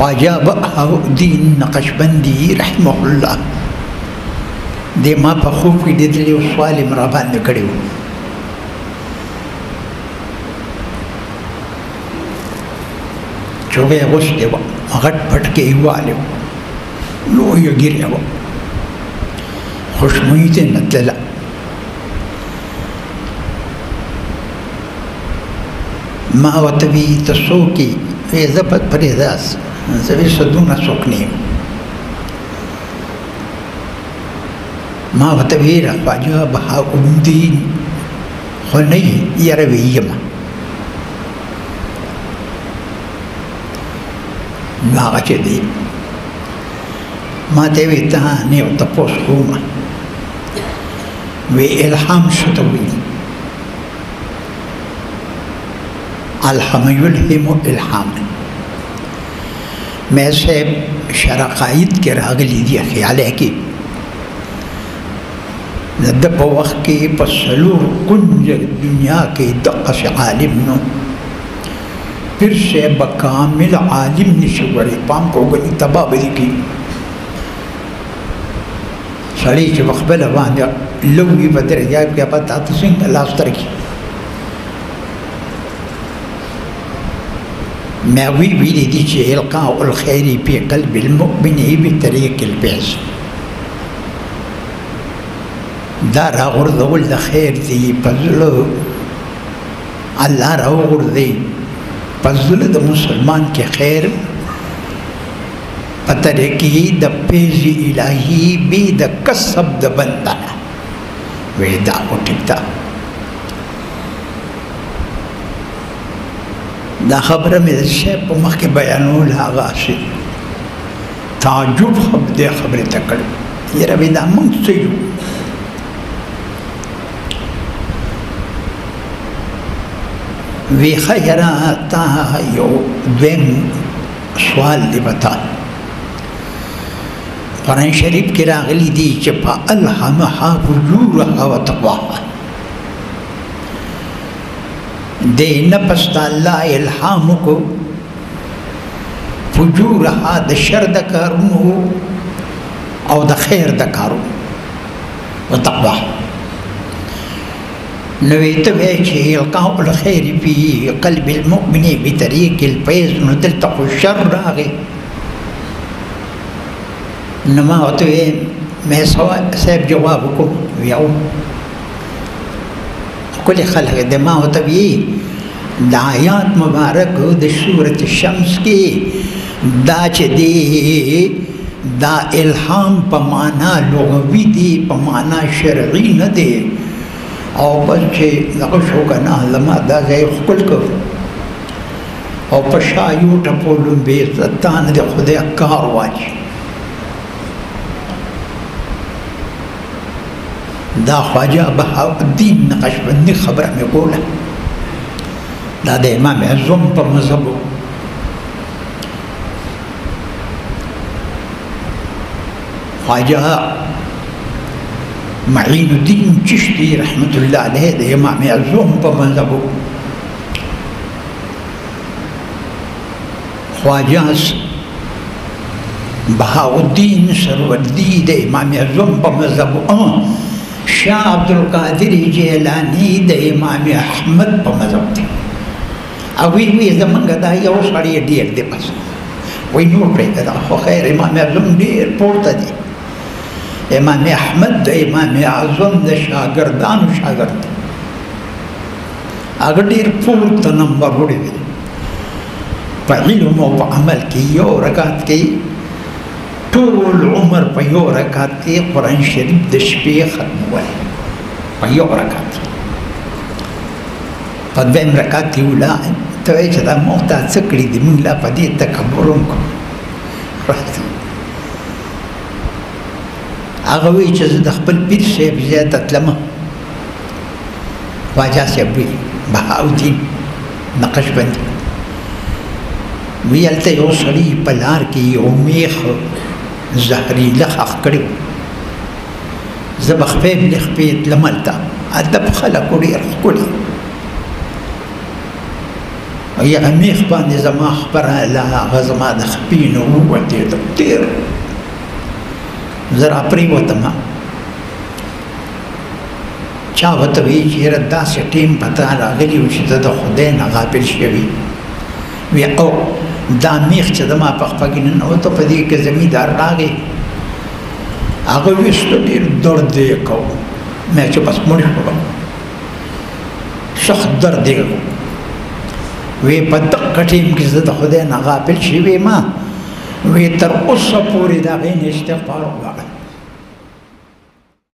خواجہ بهاءالدین نقشبندی رحمه الله د ما په خوب کې لیدلی و، سوال یې را باندې کړی و. چوبه یې اغوستې وه، غټ پټ کې یې والې وه، لویه ږیره وه، خوشبویي ترې نه تلله. ما ورته وي ته څوک یې؟ وایي زه پرېږده، زه وایي څه دونه څوک نه یم. ما ورته ویله خواجه بهاءالدین خو نه یې؟ یاره وایي یم. نو هغه چې دی ما ته یې وایي ته نه یو تپوس کومه، وی الهام څه ته وایي؟ الهم یلهم الهاما. میں صاحب شرقائد کے راغلی دی خیال ہے کہ د په وخت کې په څلور کنج دنیا کې دقسې عالم نو پیر صاحب به کامل عالم نشي وړی، پام کوګني تباه به دي کي سړی چې په خپله باندې لوی په درجه کې به تاته څنګه لاس ترکي. ما ویلي دي چې القاء الخير في قلب المؤمن بطريق البعث، دا راغورځول د خیر دی په زړه، الله راوغورځوي په زړه د مسلمان کې خیر په طریقې د فیض الهي بې د کسب د بنده نه. وایي دا خو ټیک ده. دا خبره مې د شیخ په مخ کې بیانول، هغه هسې تعجب دې خبرې ته کړی. یاره وایي دا موږ څه یو؟ وی خیره تا یو دویم سوال دی بتا. قرآن شریف کې راغلی دی چې فألهمها فجورها وتقواها، د نفس ته الله الهام کو فجورها د شر د کارونو او د خیر د کارونو وتقواها. نویته وی چې القاء الخير في قلب المؤمن بطريق الفيض، نو دلته خو شر راغی. نو ما ورته وی مې صاحب جواب وکړو، یو ښکلي خلک د ما ورته وی د آیات مبارک د سورة الشمس کې دا چې دی دا الهام په معنا لغوي دی، په معنا شرعي نه دی. او بس چې دغه شو که نه لما دا ځای ښکل کړ او په شا یو ټپو لومبې ستانه د خدای کار واچي. دا خواجه بهاءالدین نقشبندي خبره مې کوله، دا د امام اعظم په مذهب و. خواجه معین الدین چشتی رحمت الله علیه د امام اعظم په مذهب و. خواجه بهاءالدین سروردی د امام اعظم په مذهب و. شاه عبدالقادر جیلانی د امام احمد په مذهب دی. او وی زمونږ دا یو سړی ډېر دی، بس وی نور پرېږده دا خو خیر. امام اعظم ډېر پورته دی. امام احمد د امام اعظم د شاګردانو شاګرد دی. هغه ډېر پورته نمبر وړی دی په علم او په عمل کې. یو رکعت کې ټول عمر په یو رکعت کې قرآن شریف د شپې ختمول، په یو رکعت. په دویم رکعت کې ولاړ ته وایي چې دا موږ تا څه کړي دي، موږ لا په دې تکبر وکړو. هغه وایي چې زه د خپل پیر صاحب زیاته تلمه. خواجه صاحب وایي بهاءالدین نقشبندي وی هلته یو سړي په لار کې یو میخ زهریله ښخ کړی و. زه به خپې بلې خپې تلم هلته، ادب خلکو ډېر ښکلي یا میخ باندې زما خبره لا هغه زما د خپې نه ووتېده ډېر زه راپرېوتم چا ورته وایي چې یاره داسې ټیم په تا راغلی و چې ته د خدای نه غافل شوي وی او دا میخ چې زما په خپه کې ننوته په دې کې زمیندار راغی هغه ویسته ډېر درد یې کو مې چې بس مړ شوم سخت درد یې کو وی په دغه ټیم کې زه د خدای نه غافل شوی ما وی تر اوسه پورې د هغې نه استغفار وکړم